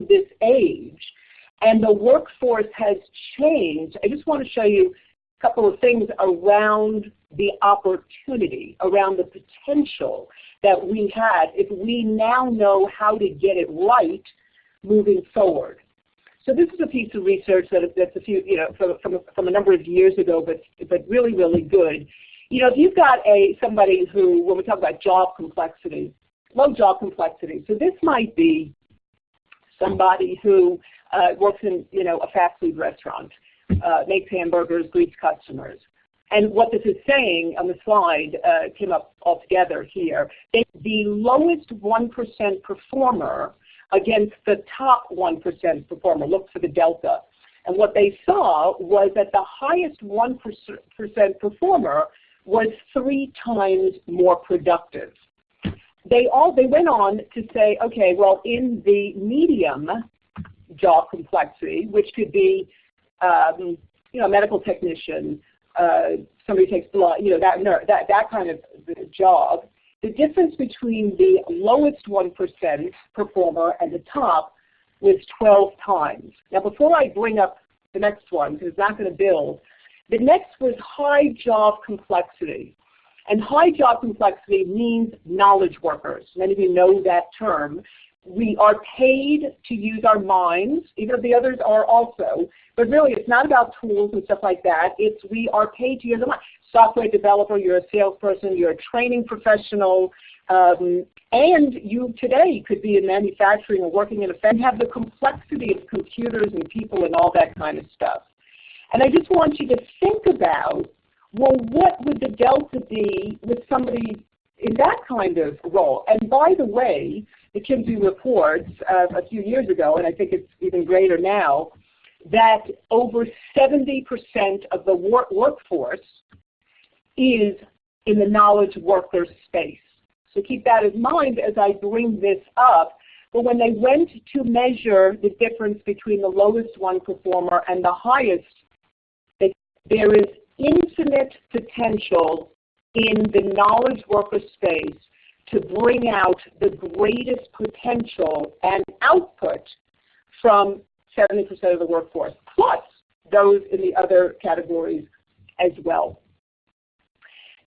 this age, and the workforce has changed. I just want to show you a couple of things around the opportunity, around the potential that we had if we now know how to get it right moving forward. So this is a piece of research that's a few, from a number of years ago, but really, really good. If you've got somebody who, when we talk about job complexity, low job complexity, so this might be somebody who works in, a fast food restaurant, makes hamburgers, greets customers. And what this is saying on the slide came up all together here. The lowest 1% performer against the top 1% performer, look for the delta. And what they saw was that the highest 1% performer was 3 times more productive. They went on to say, okay, well, in the medium job complexity, which could be, a medical technician, somebody takes blood, that kind of job, the difference between the lowest 1% performer and the top was 12 times. Now, before I bring up the next one, because it's not going to build, the next was high job complexity. And high job complexity means knowledge workers. Many of you know that term. We are paid to use our minds, even if the others are also. But really, it's not about tools and stuff like that. It's we are paid to use our minds. Software developer, you're a salesperson, you're a training professional, and you today could be in manufacturing or working in a firm, have the complexity of computers and people and all that kind of stuff. And I just want you to think about, well, what would the delta be with somebody in that kind of role? And by the way, the McKinsey reports a few years ago, and I think it's even greater now, that over 70% of the workforce is in the knowledge worker space. So keep that in mind as I bring this up. But when they went to measure the difference between the lowest one performer and the highest, there is infinite potential in the knowledge worker space to bring out the greatest potential and output from 70% of the workforce, plus those in the other categories as well.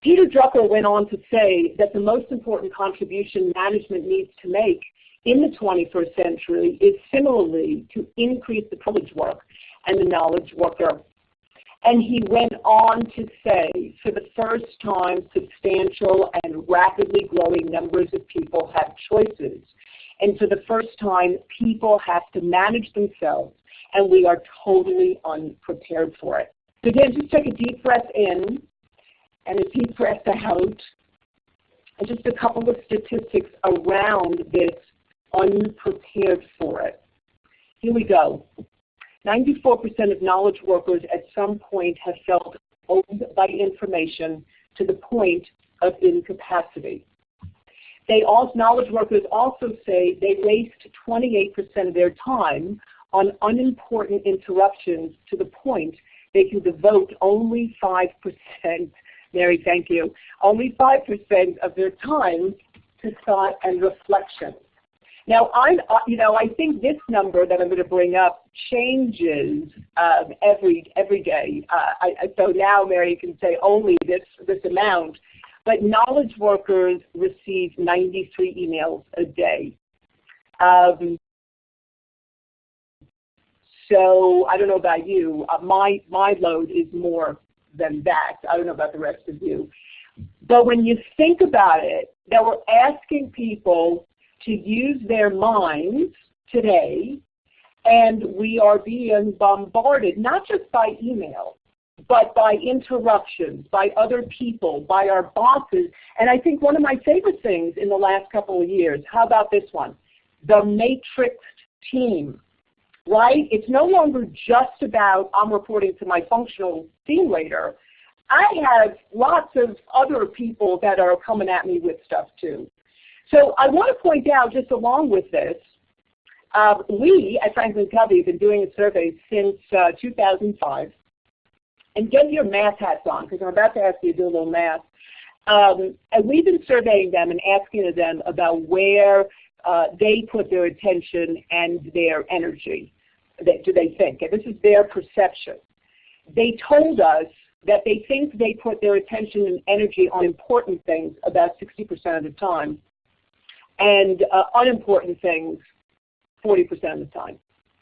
Peter Drucker went on to say that the most important contribution management needs to make in the 21st century is similarly to increase the knowledge work and the knowledge worker. And he went on to say, for the first time, substantial and rapidly growing numbers of people have choices. And for the first time, people have to manage themselves, and we are totally unprepared for it. So again, just take a deep breath in and a deep breath out, and just a couple of statistics around this unprepared for it. Here we go. 94% of knowledge workers at some point have felt owned by information to the point of incapacity. Knowledge workers also say they waste 28% of their time on unimportant interruptions to the point they can devote only 5%, Mary, thank you, only 5% of their time to thought and reflection. Now, I think this number that I'm going to bring up changes every day. So now, Mary can say only this amount, but knowledge workers receive 93 emails a day. So I don't know about you. My load is more than that. I don't know about the rest of you. But when you think about it, that we're asking people to use their minds today, and we are being bombarded, not just by email, but by interruptions, by other people, by our bosses. And I think one of my favorite things in the last couple of years, how about this one? The matrixed team, right? It's no longer just about I'm reporting to my functional team leader. I have lots of other people that are coming at me with stuff too. So I want to point out, just along with this, we at Franklin Covey have been doing a survey since 2005. And get your math hats on, because I'm about to ask you to do a little math. And we've been surveying them and asking them about where they put their attention and their energy, do they think? And this is their perception. They told us that they think they put their attention and energy on important things about 60% of the time, and unimportant things 40% of the time.